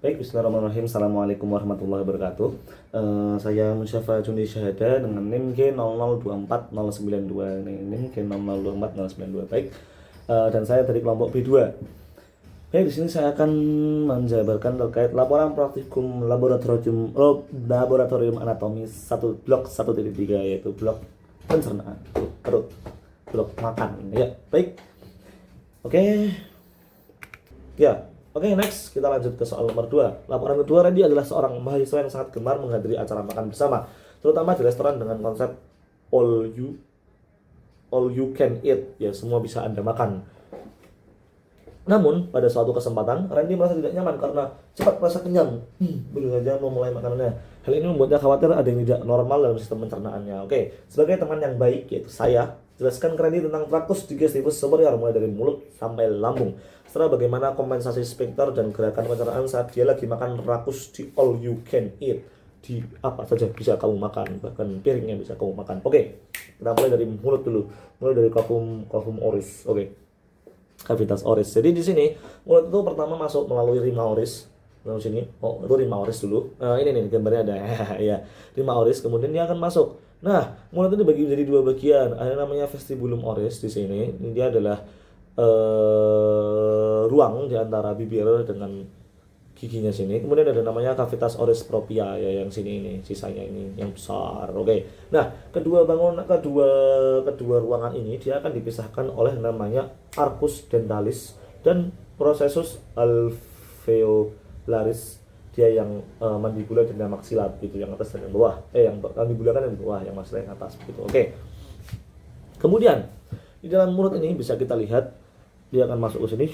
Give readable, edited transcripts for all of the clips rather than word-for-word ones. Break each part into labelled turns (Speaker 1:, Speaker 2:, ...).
Speaker 1: Baik, bismillahirrahmanirrahim. Assalamualaikum warahmatullahi wabarakatuh. Saya Musyafa Jundi Syahada dengan NIM G002409 ini NIM G002409. Baik, dan saya dari kelompok B2. Baik, di sini saya akan menjabarkan terkait laporan praktikum laboratorium anatomi blok 1.3, yaitu blok pencernaan, perut, blok makan. Ya, baik. Oke. Ya. Oke, next kita lanjut ke soal nomor 2. Laporan kedua, Randy adalah seorang mahasiswa yang sangat gemar menghadiri acara makan bersama, terutama di restoran dengan konsep all you can eat, ya semua bisa Anda makan. Namun, pada suatu kesempatan, Randy merasa tidak nyaman karena cepat merasa kenyang. Baru saja mau mulai makanannya. Hal ini membuatnya khawatir ada yang tidak normal dalam sistem pencernaannya. Oke, sebagai teman yang baik, yaitu saya, jelaskan ke Randy tentang traktus digestivus superior mulai dari mulut sampai lambung. Setelah bagaimana kompensasi sphincter dan gerakan pencernaan saat dia lagi makan rakus di all you can eat. Di apa saja bisa kamu makan, bahkan piringnya bisa kamu makan. Oke, kita mulai dari mulut dulu. Mulai dari kafum oris. Oke. Cavitas oris. Jadi di sini mulut itu pertama masuk melalui rima oris. Lalu sini, itu rima oris dulu. Ini nih gambarnya ada. Ya, rima oris. Kemudian dia akan masuk. Nah, mulut itu dibagi menjadi dua bagian. Ada namanya vestibulum oris di sini. Ini dia adalah ruang di antara bibir dengan giginya sini. Kemudian ada namanya cavitas oris propria, ya yang sini ini, sisanya ini yang besar. Oke. Nah, kedua ruangan ini dia akan dipisahkan oleh namanya arcus dentalis dan processus alveolaris. Dia yang mandibula dan maxilla gitu, yang atas dan yang bawah. Yang mandibula kan yang bawah, yang maxilla yang atas gitu. Oke. Kemudian di dalam mulut ini bisa kita lihat dia akan masuk ke sini.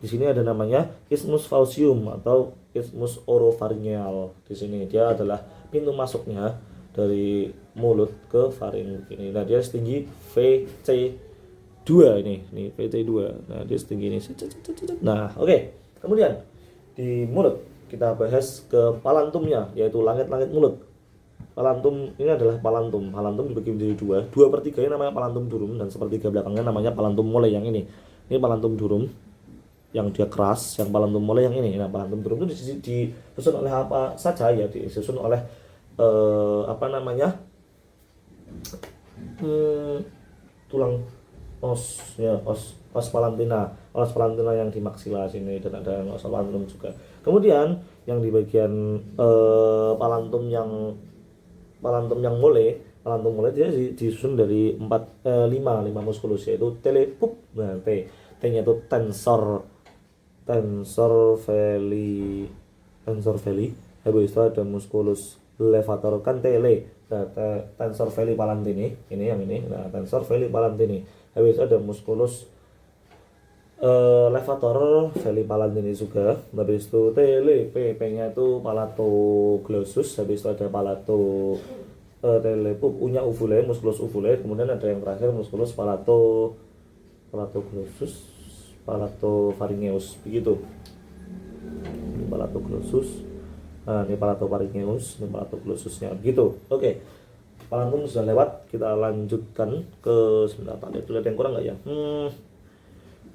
Speaker 1: Di sini ada namanya isthmus faucium atau isthmus oropharyngeal. Di sini dia adalah pintu masuknya dari mulut ke faring ini. Nah, dia setinggi VC2 ini VC2. Nah, dia setinggi ini. Nah, oke. Kemudian di mulut kita bahas ke palantumnya, yaitu langit-langit mulut. Palantum ini adalah palantum. Palantum dibagi menjadi dua per tiganya namanya palantum durum, dan sepertiga belakangnya namanya palantum mole yang ini. Ini palantum durum yang dia keras, yang palantum mole yang ini. Nah, palantum durum itu disusun oleh apa saja ya? Disusun oleh tulang os ya, os palantina yang di maksila sini, dan ada os palantum juga. Kemudian yang di bagian palantum yang mole dia disusun dari 5 muskulus, yaitu telepup. Nah, T-nya itu tensor veli. Habis itu ada musculus levator kan tele. Nah, tensor veli palantini ini yang ini. Nah, tensor veli palantini. Habis itu ada musculus levator veli palantini juga. Habis itu tele, P-nya itu palatoglossus. Habis itu ada telepup, U-nya uvule, musculus uvule. Kemudian ada yang terakhir musculus palatoglossus, palatopharyngeus, begitu. Ini palatoglossus. Nah, ini palatopharyngeus, ini palatoglossusnya, begitu. Oke. Palantum sudah lewat, kita lanjutkan ke sebentar. Lihat dulu ada yang kurang nggak ya?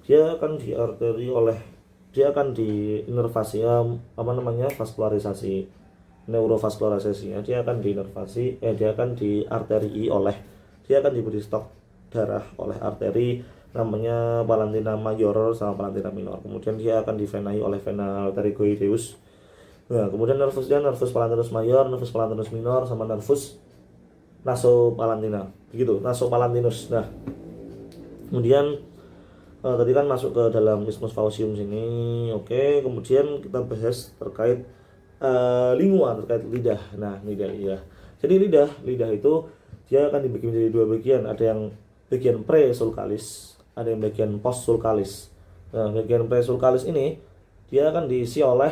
Speaker 1: Dia akan diinervasi vaskularisasi, neurovaskularisasinya. Dia akan diberi stok darah oleh arteri namanya palantina mayor sama palantina minor. Kemudian dia akan divenai oleh vena pterygoideus. Nah, kemudian nervus palantinus mayor, nervus palantinus minor, sama nervus nasopalantina. Begitu, nasopalantinus. Nah, kemudian tadi kan masuk ke dalam isthmus faucium sini. Oke, kemudian kita bahas terkait lingua, terkait lidah. Nah, ini dia lidah. Jadi lidah itu dia akan dibagi menjadi dua bagian. Ada yang bagian presulcalis, ada yang bagian postsulcalis. Nah, bagian presulcalis ini dia akan diisi oleh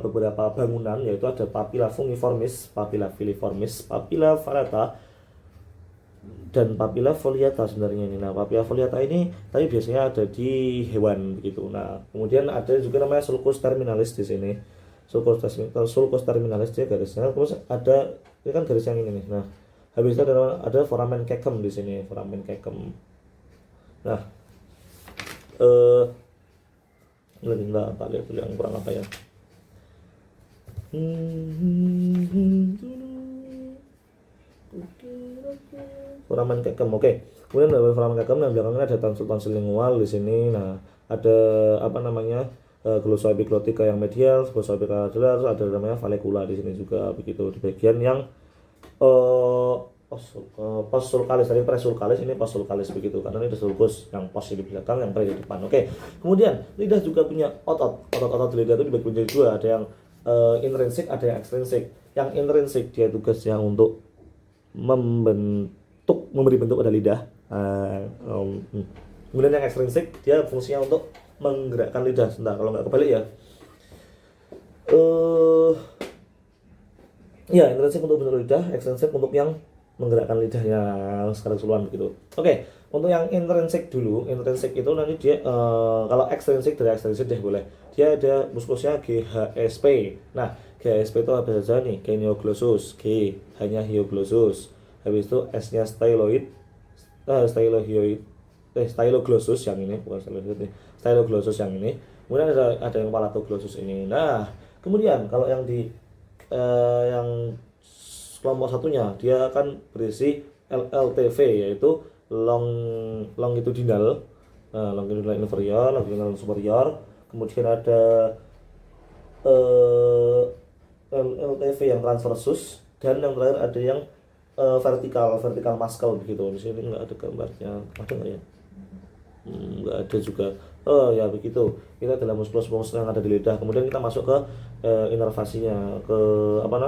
Speaker 1: beberapa bangunan, yaitu ada papilla fungiformis, papilla filiformis, papilla foliata, dan papilla foliata sebenarnya ini. Nah, papilla foliata ini tapi biasanya ada di hewan gitu. Nah, kemudian ada juga namanya sulcus terminalis di sini. Sulcus terminalis dia garisnya, terus ada ini kan garis yang ini nih. Nah, habis itu ada foramen caecum di sini, foramen caecum. Nah, Enggak, tak lihat dulu yang kurang apa ya. Foramen Cecum, oke. Kemudian dari foramen Cecum dan belakangnya ada tonsil lingual di sini. Nah, ada apa namanya, glossoepiglotika yang medial, glossoepiglotika jelas, ada namanya vallecula di sini juga begitu. Di bagian yang post sulcalis, tadi presulcalis, ini post sulcalis begitu, karena ini sulcus yang post di belakang, yang pre di depan. Oke. Kemudian lidah juga punya otot di lidah itu dibagi menjadi dua, ada yang intrinsik, ada yang ekstrinsik. Yang intrinsik dia tugasnya untuk memberi bentuk pada lidah. Kemudian yang ekstrinsik dia fungsinya untuk menggerakkan lidah. Sebentar, kalau nggak kebalik ya. Ya, intrinsik untuk bentuk lidah, ekstrinsik untuk yang menggerakkan lidahnya secara keseluruhan begitu. Oke, untuk yang intrinsik dulu, intrinsik itu nanti dia kalau ekstrinsik dari ekstrinsik deh boleh. Dia ada muskusnya GHSP. Nah, GHSP itu apa saja nih? Genioglossus, G hanya hyoglossus. Habis itu S-nya styloglossus yang ini, bukan styloglossus yang ini. Kemudian ada yang palatoglossus ini. Nah, kemudian kalau yang di yang kelompok satunya dia akan berisi LLTV, yaitu longitudinal, longitudinal inferior, longitudinal superior. Kemudian ada LLTV yang transversus, dan yang terakhir ada yang vertikal muscle begitu. Di sini nggak ada gambarnya, ada nggak ya? Nggak ada juga. Oh ya begitu, kita dalam muskulus yang ada di lidah. Kemudian kita masuk ke inervasinya, ke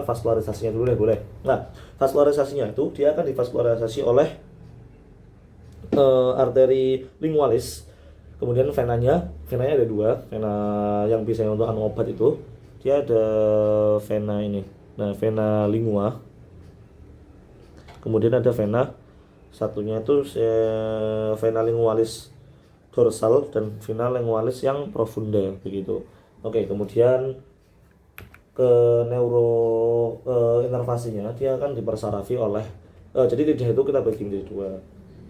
Speaker 1: vaskularisasinya dulu deh, boleh. Nah, vaskularisasinya itu dia akan divaskularisasi oleh arteri lingualis. Kemudian venanya ada dua, vena yang bisa untuk obat itu dia ada vena ini. Nah, vena lingua. Kemudian ada vena satunya itu vena lingualis dorsal dan vena lingualis yang profunda begitu. Oke, kemudian ke inervasinya dia akan dipersarafi oleh jadi lidah itu kita bagi menjadi dua,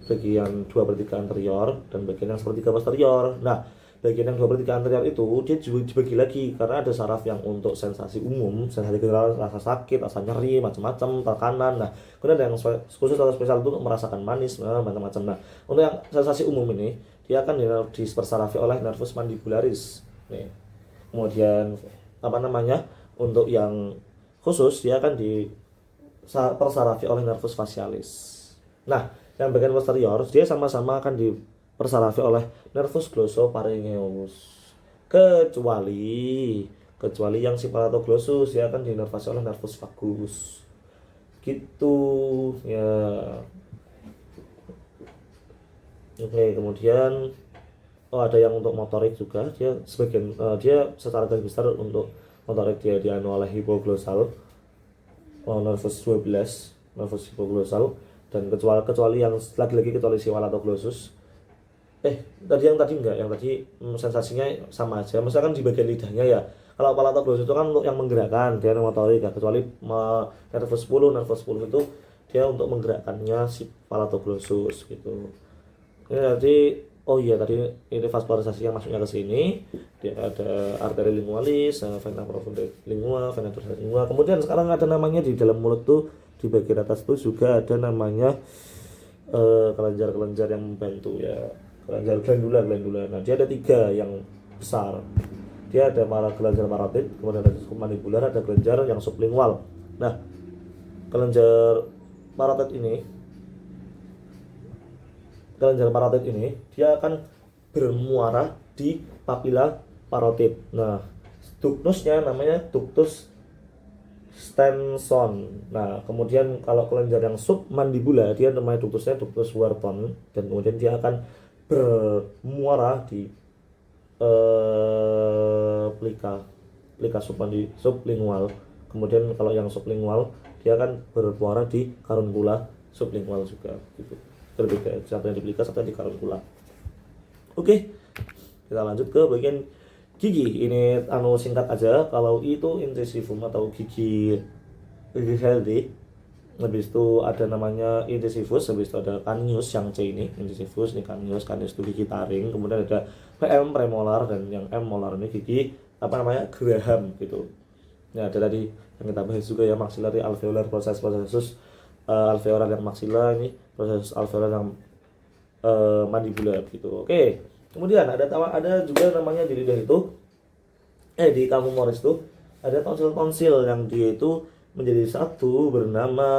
Speaker 1: bagian 2/3 anterior dan bagian yang 1/3 posterior. Nah, bagian yang 2/3 anterior itu dia juga dibagi lagi karena ada saraf yang untuk sensasi umum, sensasi general, rasa sakit, rasa nyeri, macam-macam, tekanan. Nah, kemudian ada yang khusus atau spesial untuk merasakan manis, macam-macam. Nah, untuk yang sensasi umum ini dia akan dipersarafi oleh nervus mandibularis. Nih. Kemudian untuk yang khusus dia akan dipersarafi oleh nervus facialis. Nah, yang bagian posterior dia sama-sama akan dipersarafi oleh nervus glossopharyngeus. Kecuali yang si palatoglossus dia akan diinervasi oleh nervus vagus. Gitu ya. Oke, kemudian ada yang untuk motorik juga, dia sebagian dia secara garis besar untuk motorik dia dianu oleh hipoglossal, nervus 12, nervus hipoglossal, dan kecuali yang lagi-lagi kecuali si palatoglossus. Tadi enggak, yang tadi sensasinya sama aja. Misalkan di bagian lidahnya ya. Kalau palatoglossus itu kan untuk yang menggerakkan, dia motorik ya, kecuali nervus 10 itu dia untuk menggerakkannya si palatoglossus gitu. Ini tadi ini vaskularisasi yang masuknya ke sini. Dia ada arteri lingualis, vena profunda lingua, vena dorsal lingua. Kemudian sekarang ada namanya di dalam mulut tuh, di bagian atas tuh juga ada namanya kelenjar-kelenjar yang membantu ya. Kelenjar glandula. Nah, dia ada 3 yang besar. Dia ada kelenjar parotid, kemudian ada submandibular, ada kelenjar yang sublingual. Nah, kelenjar parotid ini dia akan bermuara di papila parotid. Nah, ductusnya namanya ductus Stenson. Nah, kemudian kalau kelenjar yang submandibula dia namanya ductusnya ductus Wharton, dan kemudian dia akan bermuara di plika sublingual. Kemudian kalau yang sublingual dia akan bermuara di caruncula sublingual juga gitu. Berbeda, satu yang di plika, satu yang di caruncula. Oke, kita lanjut ke bagian gigi. Ini singkat aja. Kalau itu incisivum atau gigi healthy, Habis itu ada namanya incisivus, habis itu ada canius yang C ini, incisivus ini canius, canius itu gigi taring, kemudian ada PM premolar, dan yang M molar ini gigi apa namanya Graham gitu. Ya ada tadi yang kita bahas juga ya, maxillary alveolar proses alveolar yang maxilla, ini proses alveolar yang mandibular gitu. Oke. Kemudian ada juga namanya di lidah itu di kalvum moris itu ada tonsil-tonsil yang dia itu menjadi satu bernama,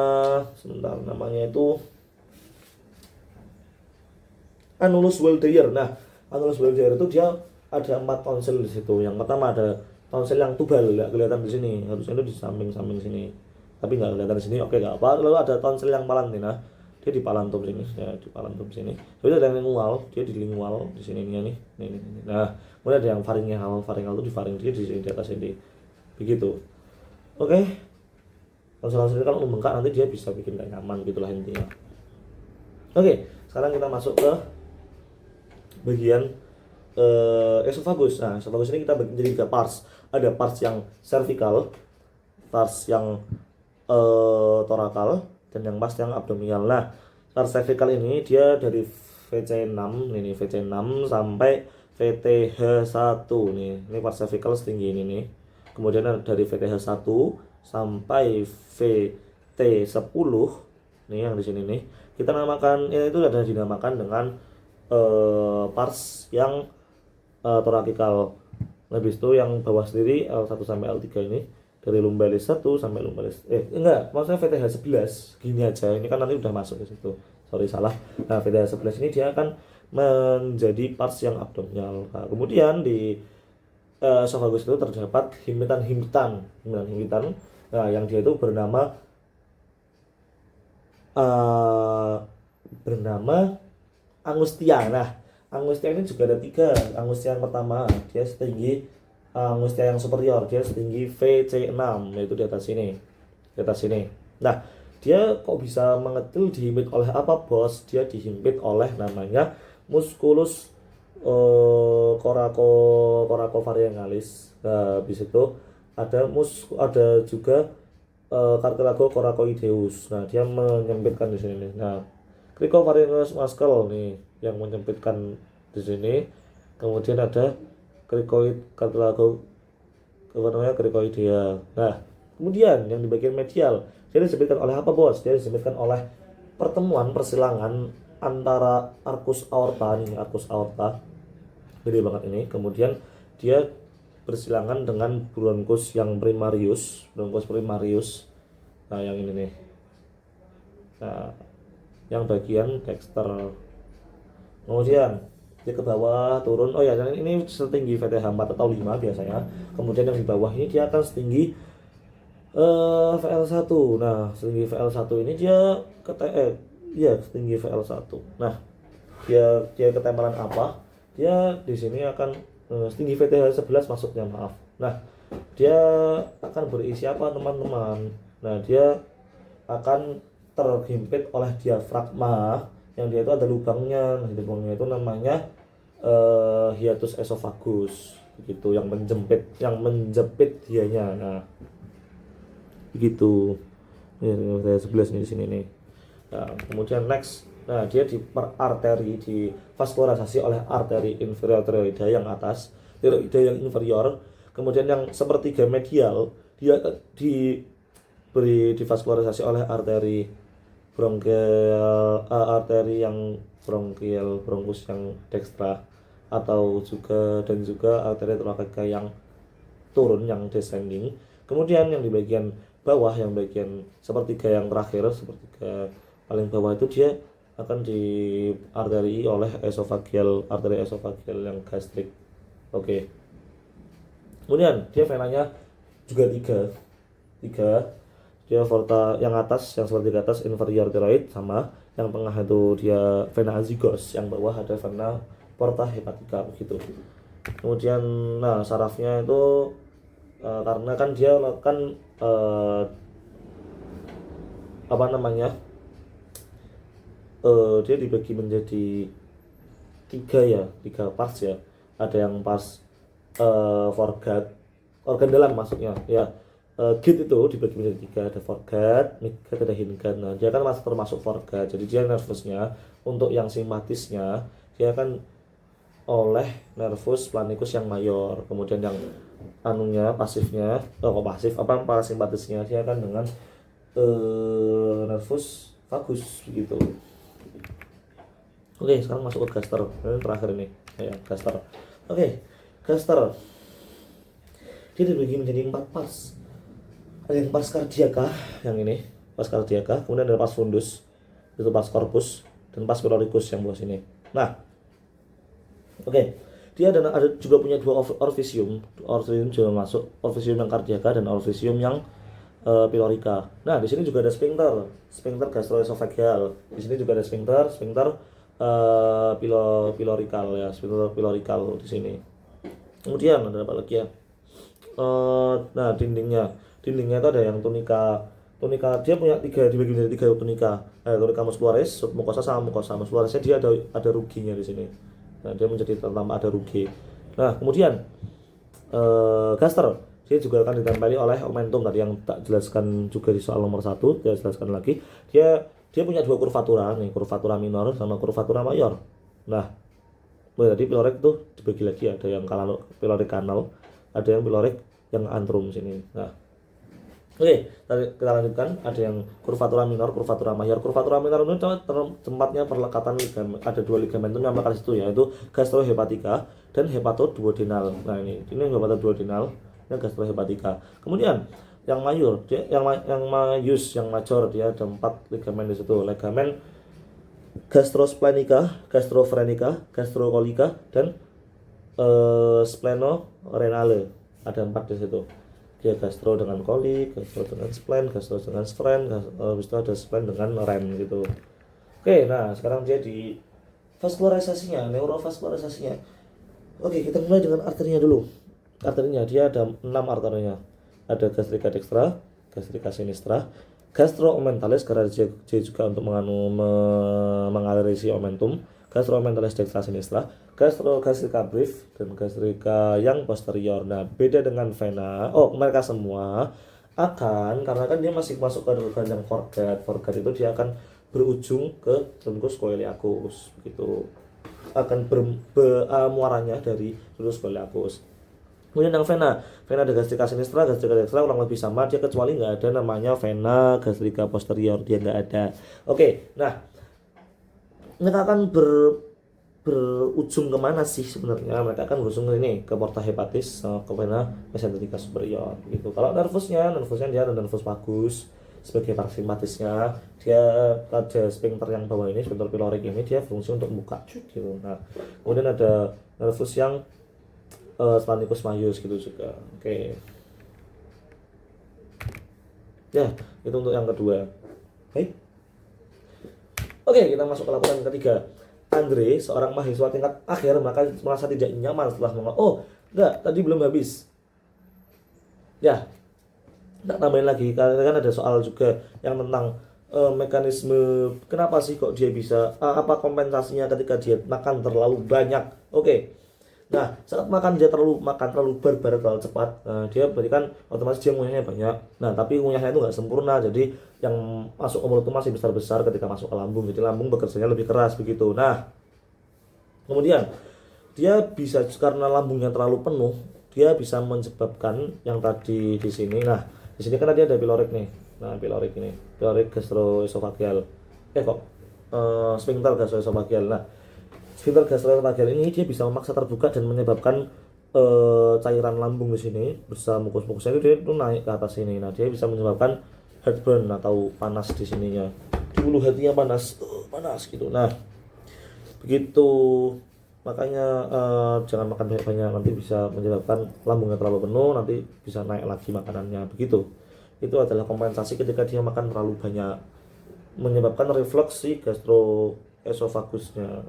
Speaker 1: sebentar, namanya itu annulus Wildeyer. Nah, annulus Wildeyer itu dia ada 4 tonsil di situ. Yang pertama ada tonsil yang tubal, nggak kelihatan di sini, harusnya itu di samping-samping sini, tapi nggak kelihatan di sini. Oke, nggak apa. Lalu ada tonsil yang palantina, dia di palantum sini, ya di palantum sini. Lalu ada yang lingual, dia di lingual di sini nih, nih. Nah, kemudian ada yang faringeal itu di faring, dia di sini, di atas ini, begitu. Oke. Tonsil-tonsil kalau membengkak nanti dia bisa bikin gak nyaman, gitulah intinya. Oke, sekarang kita masuk ke bagian esofagus. Nah, esofagus ini kita bagi jadi 3 parts. Ada parts yang cervical, parts yang torakal, dan yang parts yang abdominal. Nah, parts cervical ini dia dari VC6 ini, VC6 sampai VTH1 nih. Ini parts cervical setinggi ini nih. Kemudian dari VTH1 sampai VT10 nih yang di sini nih. Kita namakan itu ada dinamakan dengan parts yang torakikal. Habis itu yang bawah sendiri L1 sampai L3 ini dari lumbalis 1 sampai lumbalis enggak, maksudnya VTH 11 gini aja. Ini kan nanti udah masuk ke situ. Sorry salah. Nah, VTH 11 ini dia akan menjadi parts yang abdominal. Nah, kemudian di esophagus itu terdapat himpitan. Nah, yang dia itu bernama angustia. Nah, angustia ini juga ada 3. Angustia yang pertama dia setinggi angustia yang superior, dia setinggi VC6, yaitu di atas sini, Nah, dia kok bisa mengecil, dihimpit oleh apa, Bos? Dia dihimpit oleh namanya musculus coracovariegalis. Nah, habis itu ada juga cartilago coracoideus. Nah, dia menyempitkan di sini nih. Nah, cricovariegalis muscle nih yang menyempitkan di sini. Kemudian ada cricoid cartilago cricoidea. Nah, kemudian yang di bagian medial dia disebutkan oleh apa, Bos? Dia disebutkan oleh persilangan antara arcus aorta gede banget ini. Kemudian dia bersilangan dengan bronchus yang primarius. Nah, yang ini nih. Nah, yang bagian dexter. Kemudian dia ke bawah turun. Oh ya, dan ini setinggi VTH 4 atau 5 biasanya. Kemudian yang di bawah ini dia akan setinggi VL1. Nah, setinggi VL1 ini dia setinggi VL1. Nah, dia ketempelan apa? Dia di sini akan setinggi VTH 11 maksudnya, maaf. Nah, dia akan berisi apa, teman-teman? Nah, dia akan terhimpit oleh diafragma yang dia itu ada lubangnya. Nah, lubangnya itu namanya hiatus esophagus, begitu, yang menjepit dianya. Nah, begitu. Ini VTH 11 nih di sini nih. Nah, kemudian next. Nah, dia divaskularisasi oleh arteri inferior tiroida yang atas, tiroida yang inferior. Kemudian yang sepertiga medial dia divaskularisasi oleh arteri bronkial, arteri yang bronkial, bronkus yang dextra, atau juga arteri torakika yang turun, yang descending. Kemudian yang di bagian bawah, yang bagian sepertiga yang terakhir, sepertiga paling bawah itu dia akan diarteri oleh arteri esofagial yang gastrik. Oke. Kemudian dia venanya juga tiga. Dia porta yang atas, yang seperti atas inferior thyroid, sama yang tengah itu dia vena azygos, yang bawah ada vena porta hepatica, begitu. Kemudian nah, sarafnya itu karena kan dia kan dia dibagi menjadi 3 parts ya. Ada yang parts organ dalam maksudnya ya, gate itu dibagi menjadi tiga, ada foreguard, midguard, ada hindguard. Nah dia kan masih termasuk foreguard, jadi dia nervousnya untuk yang simpatisnya dia kan oleh nervus planicus yang mayor, kemudian yang anunya pasifnya, kok pasif apa parasimpatisnya dia kan dengan nervus vagus begitu. Oke, sekarang masuk ke gaster. Ini terakhir ini, ya gaster. Oke, gaster. Dia dibagi menjadi 4 pars. Ada yang pars cardiaca, yang ini, pars cardiaca. Kemudian ada pars fundus, itu pars corpus, dan pars pyloricus yang bawah sini. Nah, oke. Dia ada juga punya dua orificium. Orificium juga masuk, orificium yang cardiaca dan orificium yang pylorica. Nah, di sini juga ada sphincter gastroesophageal. Di sini juga ada sphincter pylorical ya, sphincter pylorical di sini. Kemudian ada apa lagi ya? Nah, dindingnya itu ada yang tunika dia punya dibagi menjadi 3 tunika. Tunika muscularis, submucosa sama mucosa. Muscularisnya dia ada ruginya di sini. Nah, dia menjadi terutama ada rugi. Nah, kemudian gaster dia juga akan ditempeli oleh omentum tadi yang tak jelaskan juga di soal nomor 1, saya jelaskan lagi. Dia punya 2 kurvatura nih, kurvatura minor sama kurvatura mayor. Nah, tadi pyloric tuh dibagi lagi, ada yang pyloric canal, ada yang pyloric yang antrum sini. Nah, oke, kita lanjutkan. Ada yang kurvatura minor, kurvatura mayor. Kurvatura minor itu tempatnya perlekatan ligamen. Ada 2 ligamentum yang bakal situ, yaitu gastrohepatica dan hepatoduodenal. Nah, ini hepatoduodenal, ini gastrohepatica. Kemudian yang mayor, yang major dia ada 4 ligamen di situ. Ligamen gastrosplenica, gastrophrenicia, gastrocolica, dan splenorenale. Ada 4 di situ. Dia gastro dengan kolik, gastro dengan splen, gastro dengan sphren, habis itu ada splen dengan ren gitu. Oke, nah sekarang dia di vaskularisasinya, neurovaskularisasinya. Oke, kita mulai dengan arterinya dulu. Arterinya dia ada 6 arterinya. Ada gastrica dextra, gastrica sinistra, gastroomentales karena dia juga untuk mengaliri si omentum, gastroomentales dextra sinistra, gastrica brevis dan gastrica yang posterior. Nah, beda dengan vena. Mereka semua akan, karena kan dia masih masuk ke organ yang foreguard itu dia akan berujung ke truncus coeliacus begitu. Akan muaranya dari truncus coeliacus. Kemudian yang vena ada gastrica sinistra, gastrica dextra kurang lebih sama dia, kecuali nggak ada namanya vena gastrica posterior, dia nggak ada. Oke, nah mereka akan berujung kemana sih sebenarnya? Mereka akan berujung ke ini, ke porta hepatis, ke vena mesenterica superior gitu. Kalau nervusnya dia ada nervus vagus sebagai parasimpatisnya, dia ada sphincter yang bawah ini, sphincter pyloric ini dia fungsi untuk buka gitu. Nah, kemudian ada nervus yang Planicus majus gitu juga. Oke. Ya, itu untuk yang kedua. Oke, kita masuk ke laporan ketiga. Andre, seorang mahasiswa tingkat akhir, maka merasa tidak nyaman setelah enggak, tadi belum habis. Ya, kita tambahin lagi, karena kan ada soal juga yang tentang mekanisme kenapa sih kok dia bisa, apa kompensasinya ketika dia makan terlalu banyak. Oke. Nah, saat dia makan terlalu barbar, terlalu cepat, dia berarti kan otomatis dia ngunyahnya banyak. Nah, tapi ngunyahnya itu nggak sempurna, jadi yang masuk ke mulut itu masih besar-besar ketika masuk ke lambung, jadi lambung bekerjanya lebih keras begitu. Nah, kemudian dia bisa, karena lambungnya terlalu penuh, dia bisa menyebabkan yang tadi di sini. Nah, di sini kan tadi ada pyloric nih. Nah, pyloric ini, pyloric gastroesophageal. Sphincter gastroesophageal. Nah, sphincter gastroesophageal ini dia bisa memaksa terbuka dan menyebabkan cairan lambung di sini bersama mukus-mukusnya itu dia naik ke atas sini. Nah, dia bisa menyebabkan heartburn atau panas di sininya. Di ulu hatinya panas gitu. Nah, begitu. Makanya jangan makan banyak-banyak, nanti bisa menyebabkan lambungnya terlalu penuh, nanti bisa naik lagi makanannya begitu. Itu adalah kompensasi ketika dia makan terlalu banyak, menyebabkan reflux si gastroesofagusnya.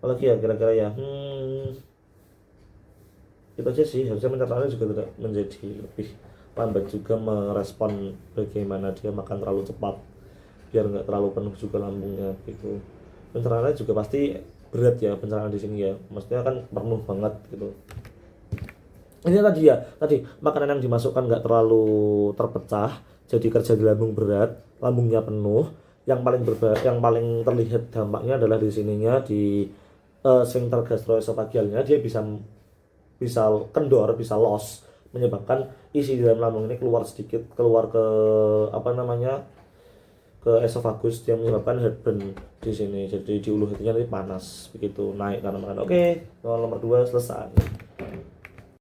Speaker 1: Apalagi ya kira-kira ya, itu aja sih. Harusnya pencernaan juga tidak menjadi lebih lambat juga merespon bagaimana dia makan terlalu cepat, biar nggak terlalu penuh juga lambungnya gitu. Pencernaannya juga pasti berat ya pencernaan di sini ya, maksudnya kan penuh banget gitu. Ini tadi makanan yang dimasukkan nggak terlalu terpecah, jadi kerja di lambung berat, lambungnya penuh. Yang paling terlihat dampaknya adalah di sininya di sphincter gastroesophagealnya, dia bisa bisa kendor, bisa loss, menyebabkan isi di dalam lambung ini keluar sedikit, keluar ke apa namanya, ke esofagus, yang menyebabkan heartburn di sini. Jadi di ulu hatinya nanti panas begitu naik karena makan. Oke, nomor 2 selesai.